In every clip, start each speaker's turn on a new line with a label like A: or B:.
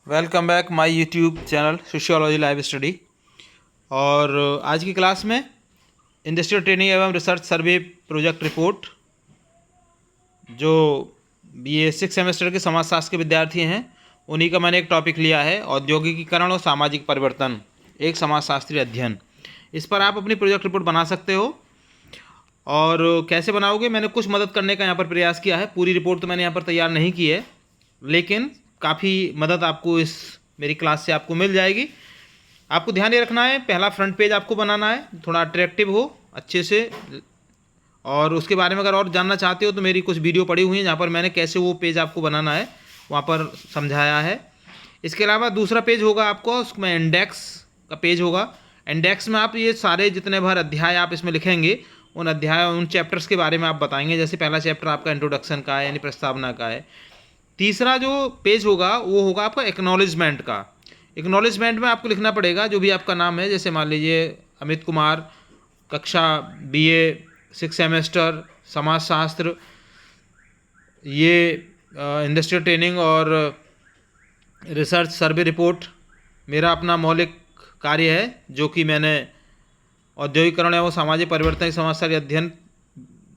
A: Welcome back my YouTube channel sociology live study. और आज की क्लास में इंडस्ट्रियल ट्रेनिंग एवं रिसर्च सर्वे प्रोजेक्ट रिपोर्ट जो BA 6 सेमेस्टर के समाजशास्त्र के विद्यार्थी हैं उन्हीं का मैंने एक टॉपिक लिया है, औद्योगिकीकरण और सामाजिक परिवर्तन एक समाजशास्त्रीय अध्ययन। इस पर आप अपनी प्रोजेक्ट रिपोर्ट बना सकते हो। और कैसे बनाओगे, मैंने कुछ मदद करने का यहाँ पर प्रयास किया है। पूरी रिपोर्ट तो मैंने यहाँ पर तैयार नहीं की है, लेकिन काफ़ी मदद आपको इस मेरी क्लास से आपको मिल जाएगी। आपको ध्यान ये रखना है, पहला फ्रंट पेज आपको बनाना है, थोड़ा अट्रैक्टिव हो अच्छे से। और उसके बारे में अगर और जानना चाहते हो तो मेरी कुछ वीडियो पड़ी हुई हैं जहाँ पर मैंने कैसे वो पेज आपको बनाना है वहाँ पर समझाया है। इसके अलावा दूसरा पेज होगा आपको, उसमें इंडेक्स का पेज होगा। इंडेक्स में आप ये सारे जितने भर अध्याय आप इसमें लिखेंगे उन अध्याय उन चैप्टर्स के बारे में आप बताएंगे। जैसे पहला चैप्टर आपका इंट्रोडक्शन का है, यानी प्रस्तावना का है। तीसरा जो पेज होगा वो होगा आपका एक्नॉलेजमेंट का। एक्नॉलेजमेंट में आपको लिखना पड़ेगा जो भी आपका नाम है, जैसे मान लीजिए अमित कुमार, कक्षा BA 6 सेमेस्टर, समाजशास्त्र, ये इंडस्ट्रियल ट्रेनिंग और रिसर्च सर्वे रिपोर्ट मेरा अपना मौलिक कार्य है जो कि मैंने औद्योगिकरण एवं सामाजिक परिवर्तन समाजशास्त्री अध्ययन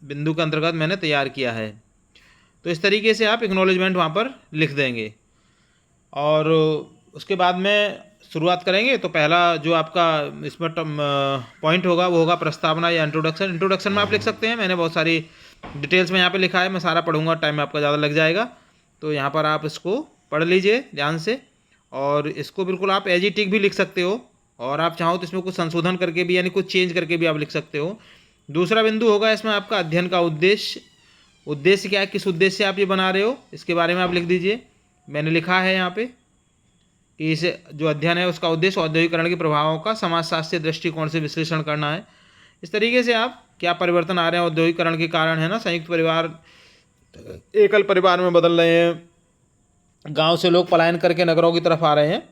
A: बिंदु के अंतर्गत मैंने तैयार किया है। तो इस तरीके से आप एक्नॉलेजमेंट वहाँ पर लिख देंगे। और उसके बाद में शुरुआत करेंगे तो पहला जो आपका इसमें पॉइंट होगा वो होगा प्रस्तावना या इंट्रोडक्शन। इंट्रोडक्शन में आप लिख सकते हैं, मैंने बहुत सारी डिटेल्स में यहाँ पे लिखा है, मैं सारा पढ़ूंगा, टाइम आपका ज़्यादा लग जाएगा। तो यहाँ पर आप इसको पढ़ लीजिए ध्यान से, और इसको बिल्कुल आप एज इट इज भी लिख सकते हो, और आप चाहो तो इसमें कुछ संशोधन करके भी यानी कुछ चेंज करके भी आप लिख सकते हो। दूसरा बिंदु होगा इसमें आपका अध्ययन का उद्देश्य। उद्देश्य क्या है, किस उद्देश्य से आप ये बना रहे हो, इसके बारे में आप लिख दीजिए। मैंने लिखा है यहाँ पे कि इस जो अध्ययन है उसका उद्देश्य औद्योगिकरण के प्रभावों का समाजशास्त्रीय दृष्टिकोण से विश्लेषण करना है। इस तरीके से आप क्या परिवर्तन आ रहे हैं औद्योगिकरण के कारण, है ना। संयुक्त परिवार एकल परिवार में बदल रहे हैं, गांव से लोग पलायन करके नगरों की तरफ आ रहे हैं।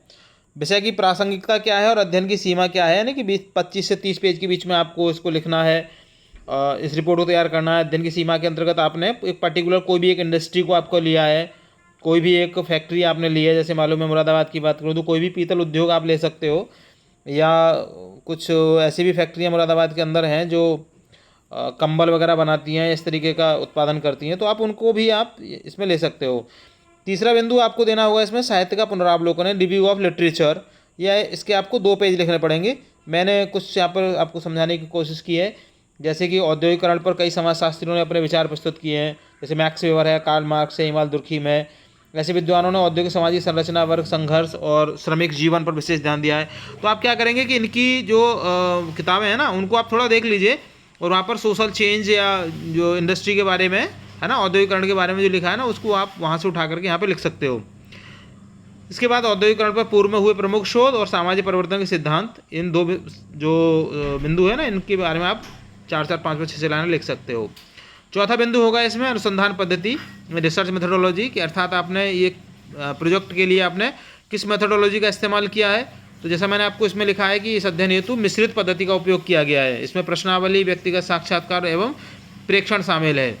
A: विषय की प्रासंगिकता क्या है और अध्ययन की सीमा क्या है, यानी कि 25 से 30 पेज के बीच में आपको इसको लिखना है, इस रिपोर्ट को तैयार करना है। अध्ययन की सीमा के अंतर्गत आपने एक पर्टिकुलर कोई भी एक इंडस्ट्री को आपको लिया है, कोई भी एक फैक्ट्री आपने ली है। जैसे मालूम है मुरादाबाद की बात करूँ तो कोई भी पीतल उद्योग आप ले सकते हो, या कुछ ऐसी भी फैक्ट्रियाँ मुरादाबाद के अंदर हैं जो कंबल वगैरह बनाती हैं, इस तरीके का उत्पादन करती हैं, तो आप उनको भी आप इसमें ले सकते हो। तीसरा बिंदु आपको देना होगा इसमें साहित्य का पुनरावलोकन है, रिव्यू ऑफ लिटरेचर। या इसके आपको 2 पेज लिखने पड़ेंगे। मैंने कुछ यहाँ पर आपको समझाने की कोशिश की है, जैसे कि औद्योगिकरण पर कई समाजशास्त्रियों ने अपने विचार प्रस्तुत किए हैं, जैसे मैक्स वेबर है, कार्ल मार्क्स है, इमाल दुर्खीम है। ऐसे विद्वानों ने औद्योगिक सामाजिक संरचना, वर्ग संघर्ष और श्रमिक जीवन पर विशेष ध्यान दिया है। तो आप क्या करेंगे कि इनकी जो किताबें हैं ना उनको आप थोड़ा देख लीजिए, और वहाँ पर सोशल चेंज या जो इंडस्ट्री के बारे में है ना, औद्योगिकरण के बारे में जो लिखा है ना उसको आप वहाँ से उठा करके यहाँ पे लिख सकते हो। इसके बाद औद्योगिकरण पर पूर्व में हुए प्रमुख शोध और सामाजिक परिवर्तन के सिद्धांत, इन 2 जो बिंदु है ना इनके बारे में आप 4 5 6 लाइनें लिख सकते हो। चौथा बिंदु होगा इसमें अनुसंधान पद्धति, रिसर्च मेथोडोलॉजी की, अर्थात आपने ये प्रोजेक्ट के लिए आपने किस मेथोडोलॉजी का इस्तेमाल किया है। तो जैसा मैंने आपको इसमें लिखा है कि इस अध्ययन हेतु मिश्रित पद्धति का उपयोग किया गया है। इसमें प्रश्नावली, व्यक्तिगत साक्षात्कार एवं प्रेक्षण शामिल है।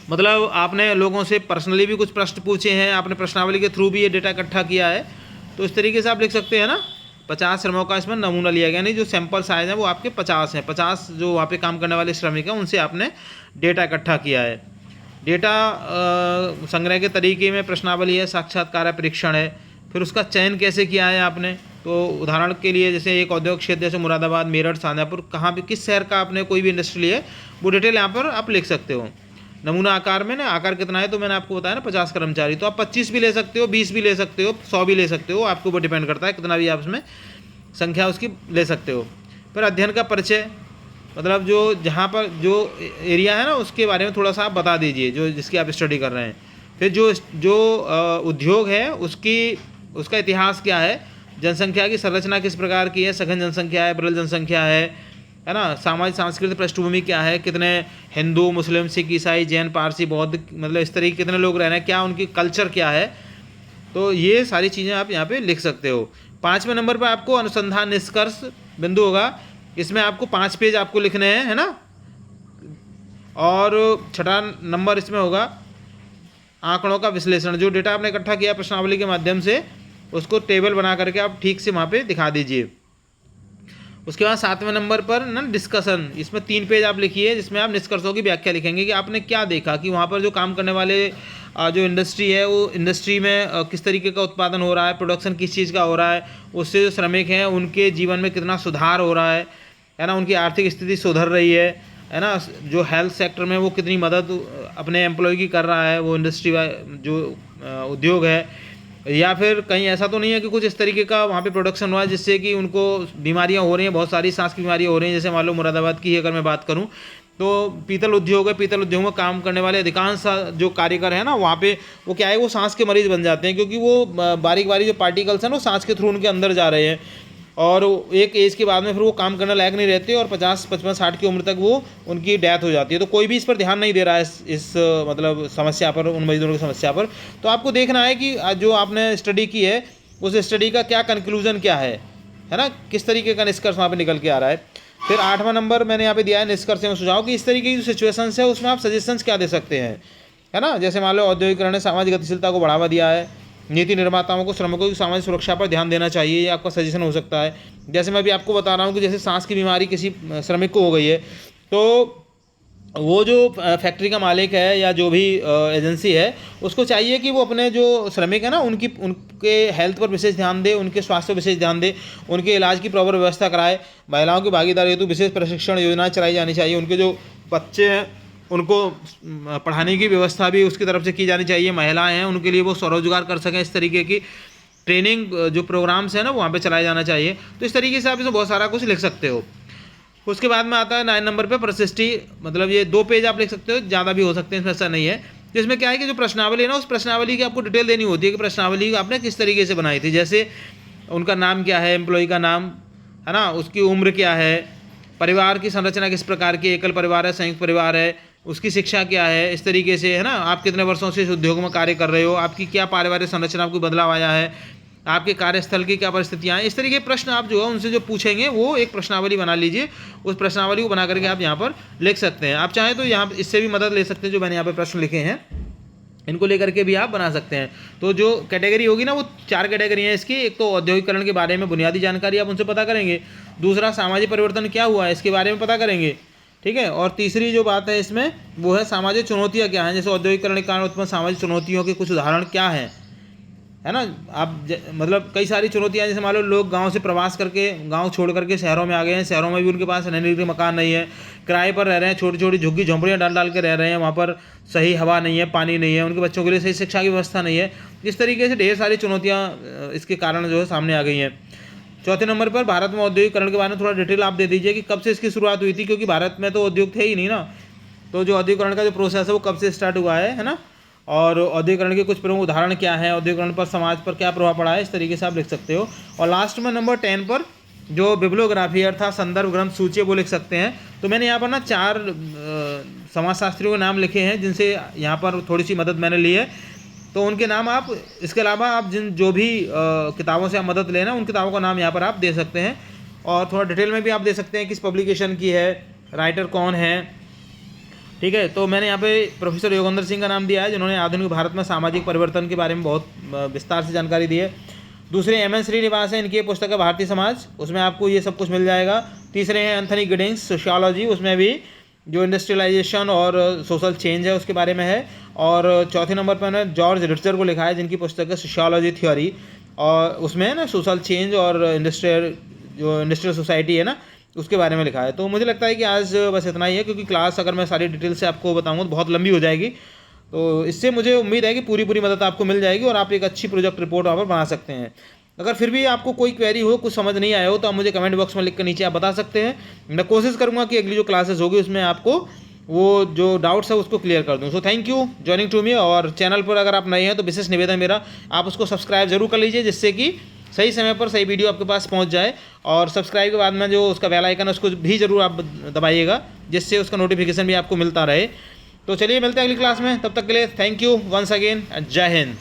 A: मतलब आपने लोगों से पर्सनली भी कुछ प्रश्न पूछे हैं, आपने प्रश्नावली के थ्रू भी ये डेटा इकट्ठा किया है। तो इस तरीके से आप लिख सकते हैं ना। 50 श्रमों का इसमें नमूना लिया गया, यानी जो सैंपल साइज है वो आपके 50 हैं। 50 जो वहाँ पे काम करने वाले श्रमिक हैं उनसे आपने डेटा इकट्ठा किया है। डेटा संग्रह के तरीके में प्रश्नावली है, साक्षात्कार है, परीक्षण है। फिर उसका चयन कैसे किया है आपने, तो उदाहरण के लिए जैसे एक औद्योगिक क्षेत्र जैसे मुरादाबाद, मेरठ, शाहजहाँपुर, कहाँ भी किस शहर का आपने कोई भी इंडस्ट्री ली है वो डिटेल यहाँ पर आप लिख सकते हो। नमूना आकार में ना, आकार कितना है तो मैंने आपको बताया ना 50 कर्मचारी, तो आप 25 भी ले सकते हो, 20 भी ले सकते हो, 100 भी ले सकते हो, आपके ऊपर डिपेंड करता है कितना भी आप उसमें संख्या उसकी ले सकते हो। फिर अध्ययन का परिचय, मतलब जो जहाँ पर जो एरिया है ना उसके बारे में थोड़ा सा आप बता दीजिए जो जिसकी आप स्टडी कर रहे हैं। फिर जो उद्योग है उसका इतिहास क्या है, जनसंख्या की संरचना किस प्रकार की है, सघन जनसंख्या है, विरल जनसंख्या है ना, सामाजिक सांस्कृतिक पृष्ठभूमि क्या है, कितने हिंदू, मुस्लिम, सिख, ईसाई, जैन, पारसी, बौद्ध, मतलब इस तरीके कितने लोग रह रहे हैं, क्या उनकी कल्चर क्या है। तो ये सारी चीज़ें आप यहाँ पे लिख सकते हो। 5वें नंबर पर आपको अनुसंधान निष्कर्ष बिंदु होगा, इसमें आपको 5 पेज आपको लिखने हैं, है ना। और 6वां नंबर इसमें होगा आंकड़ों का विश्लेषण, जो डेटा आपने इकट्ठा किया प्रश्नावली के माध्यम से उसको टेबल बना करके आप ठीक से वहाँ पे दिखा दीजिए। उसके बाद 7वें नंबर पर ना डिस्कशन, इसमें 3 पेज आप लिखिए जिसमें आप निष्कर्षों की व्याख्या लिखेंगे कि आपने क्या देखा कि वहाँ पर जो काम करने वाले जो इंडस्ट्री है वो इंडस्ट्री में किस तरीके का उत्पादन हो रहा है, प्रोडक्शन किस चीज़ का हो रहा है, उससे जो श्रमिक हैं उनके जीवन में कितना सुधार हो रहा है ना, उनकी आर्थिक स्थिति सुधर रही है ना, जो हेल्थ सेक्टर में वो कितनी मदद अपने एम्प्लॉय की कर रहा है वो इंडस्ट्री जो उद्योग है, या फिर कहीं ऐसा तो नहीं है कि कुछ इस तरीके का वहाँ पे प्रोडक्शन हुआ है जिससे कि उनको बीमारियाँ हो रही हैं, बहुत सारी सांस की बीमारियाँ हो रही हैं। जैसे मान लो मुरादाबाद की अगर मैं बात करूँ तो पीतल उद्योग है, पीतल उद्योग में काम करने वाले अधिकांश जो कारीगर हैं ना वहाँ पे वो क्या है, वो सांस के मरीज बन जाते हैं क्योंकि वो बारीक बारीक जो पार्टिकल्स हैं वो सांस के थ्रू उनके अंदर जा रहे हैं और एक एज के बाद में फिर वो काम करने लायक नहीं रहते और 50, 55, 60 की उम्र तक वो उनकी डेथ हो जाती है। तो कोई भी इस पर ध्यान नहीं दे रहा है इस मतलब समस्या पर, उन मरीजों की समस्या पर। तो आपको देखना है कि जो आपने स्टडी की है उस स्टडी का क्या कंक्लूजन क्या है ना, किस तरीके का निष्कर्ष वहाँ पर निकल के आ रहा है। फिर 8वां नंबर मैंने यहाँ पे दिया है निष्कर्ष एवं सुझाव कि इस तरीके की जो सिचुएशंस है उसमें आप सजेशंस क्या दे सकते हैं, है ना। जैसे मान लो औद्योगिकरण ने सामाजिक गतिशीलता को बढ़ावा दिया है, नीति निर्माताओं को श्रमिकों की सामाजिक सुरक्षा पर ध्यान देना चाहिए, ये आपका सजेशन हो सकता है। जैसे मैं भी आपको बता रहा हूँ कि जैसे सांस की बीमारी किसी श्रमिक को हो गई है तो वो जो फैक्ट्री का मालिक है या जो भी एजेंसी है उसको चाहिए कि वो अपने जो श्रमिक है ना उनके हेल्थ पर विशेष ध्यान दे, उनके स्वास्थ्य पर विशेष ध्यान दे, उनके इलाज की प्रॉपर व्यवस्था कराए। महिलाओं की भागीदारी हेतु विशेष प्रशिक्षण योजनाएं चलाई जानी चाहिए, उनके जो बच्चे हैं उनको पढ़ाने की व्यवस्था भी उसकी तरफ से की जानी चाहिए। महिलाएं हैं उनके लिए वो स्वरोजगार कर सकें, इस तरीके की ट्रेनिंग जो प्रोग्राम्स हैं ना वहाँ पे चलाया जाना चाहिए। तो इस तरीके से आप इसमें बहुत सारा कुछ लिख सकते हो। उसके बाद में आता है 9 नंबर पे प्रशिष्टि, मतलब ये 2 पेज आप लिख सकते हो, ज़्यादा भी हो सकते हैं, इसमें ऐसा नहीं है। तो इसमें क्या है कि जो प्रश्नावली है ना उस प्रश्नावली की आपको डिटेल देनी होती है कि प्रश्नावली आपने किस तरीके से बनाई थी। जैसे उनका नाम क्या है, एम्प्लॉय का नाम है ना, उसकी उम्र क्या है, परिवार की संरचना किस प्रकार की, एकल परिवार है, संयुक्त परिवार है, उसकी शिक्षा क्या है, इस तरीके से है ना, आप कितने वर्षों से इस उद्योग में कार्य कर रहे हो, आपकी क्या पारिवारिक संरचना, आपको बदलाव आया है, आपके कार्यस्थल की क्या परिस्थितियाँ हैं। इस तरीके के प्रश्न आप जो है उनसे जो पूछेंगे वो एक प्रश्नावली बना लीजिए, उस प्रश्नावली को बना करके आप यहाँ पर लिख सकते हैं। आप चाहें तो यहाँ इससे भी मदद ले सकते हैं, जो मैंने यहाँ पर प्रश्न लिखे हैं इनको लेकर के भी आप बना सकते हैं। तो जो कैटेगरी होगी ना वो 4 कैटेगरी हैं इसकी। एक तो औद्योगिकरण के बारे में बुनियादी जानकारी आप उनसे पता करेंगे, दूसरा सामाजिक परिवर्तन क्या हुआ है इसके बारे में पता करेंगे, ठीक है, और तीसरी जो बात है इसमें वो है सामाजिक चुनौतियाँ क्या हैं, जैसे औद्योगिकरण के कारण उत्पन्न सामाजिक चुनौतियों के कुछ उदाहरण क्या हैं, है ना। आप मतलब कई सारी चुनौतियाँ, जैसे मान लो लोग गांव से प्रवास करके गांव छोड़ करके शहरों में आ गए हैं, शहरों में भी उनके पास रहने के लिए मकान नहीं है, किराए पर रह रहे हैं, छोटी छोटी झुग्गी झोंपड़ियाँ डाल के रह रहे हैं, वहाँ पर सही हवा नहीं है, पानी नहीं है, उनके बच्चों के लिए सही शिक्षा की व्यवस्था नहीं है। इस तरीके से ढेर सारी चुनौतियाँ इसके कारण जो है सामने आ गई हैं। चौथे नंबर पर भारत में औद्योगिकरण के बारे में थोड़ा डिटेल आप दे दीजिए कि कब से इसकी शुरुआत हुई थी, क्योंकि भारत में तो उद्योग थे ही नहीं ना। तो जो औद्योगिकरण का जो प्रोसेस है वो कब से स्टार्ट हुआ है ना, और औद्योगिकरण के कुछ प्रमुख उदाहरण क्या हैं, औद्योगिकरण पर समाज पर क्या प्रभाव पड़ा है, इस तरीके से आप लिख सकते हो। और लास्ट में नंबर 10 पर जो बिब्लियोग्राफी अर्थात संदर्भ ग्रंथ सूची वो लिख सकते हैं। तो मैंने यहाँ पर ना 4 समाजशास्त्रियों के नाम लिखे हैं जिनसे यहाँ पर थोड़ी सी मदद मैंने ली है, तो उनके नाम आप, इसके अलावा आप जो भी किताबों से आप मदद लेना उन किताबों का नाम यहाँ पर आप दे सकते हैं, और थोड़ा डिटेल में भी आप दे सकते हैं किस पब्लिकेशन की है, राइटर कौन है, ठीक है। तो मैंने यहाँ पे प्रोफेसर योगेंद्र सिंह का नाम दिया है जिन्होंने आधुनिक भारत में सामाजिक परिवर्तन के बारे में बहुत विस्तार से जानकारी दी है। दूसरे एम एन श्रीनिवास है, इनकी पुस्तक है भारतीय समाज, उसमें आपको ये सब कुछ मिल जाएगा। तीसरे हैं एंथनी गिडिंग्स सोशियोलॉजी, उसमें भी जो इंडस्ट्रियलाइजेशन और सोशल चेंज है उसके बारे में है। और चौथे नंबर पर मैंने जॉर्ज रिट्जर को लिखा है जिनकी पुस्तक है सोशियोलॉजी थ्योरी, और उसमें ना सोशल चेंज और इंडस्ट्रियल सोसाइटी है ना उसके बारे में लिखा है। तो मुझे लगता है कि आज बस इतना ही है, क्योंकि क्लास अगर मैं सारी डिटेल से आपको बताऊंगा तो बहुत लंबी हो जाएगी। तो इससे मुझे उम्मीद है कि पूरी मदद आपको मिल जाएगी और आप एक अच्छी प्रोजेक्ट रिपोर्ट वहाँ पर बना सकते हैं। अगर फिर भी आपको कोई क्वेरी हो, कुछ समझ नहीं आया हो, तो आप मुझे कमेंट बॉक्स में लिख कर नीचे आप बता सकते हैं। मैं कोशिश करूँगा कि अगली जो क्लासेस होगी उसमें आपको वो जो डाउट्स है उसको क्लियर कर दूँ। So thank you joining to me. और चैनल पर अगर आप नए हैं तो विशेष निवेदन मेरा, आप उसको सब्सक्राइब जरूर कर लीजिए जिससे कि सही समय पर सही वीडियो आपके पास पहुंच जाए। और सब्सक्राइब के बाद में जो उसका बेल आइकन है उसको भी ज़रूर आप दबाइएगा जिससे उसका नोटिफिकेशन भी आपको मिलता रहे। तो चलिए मिलते हैं अगली क्लास में, तब तक के लिए थैंक यू वंस अगेन, जय हिंद।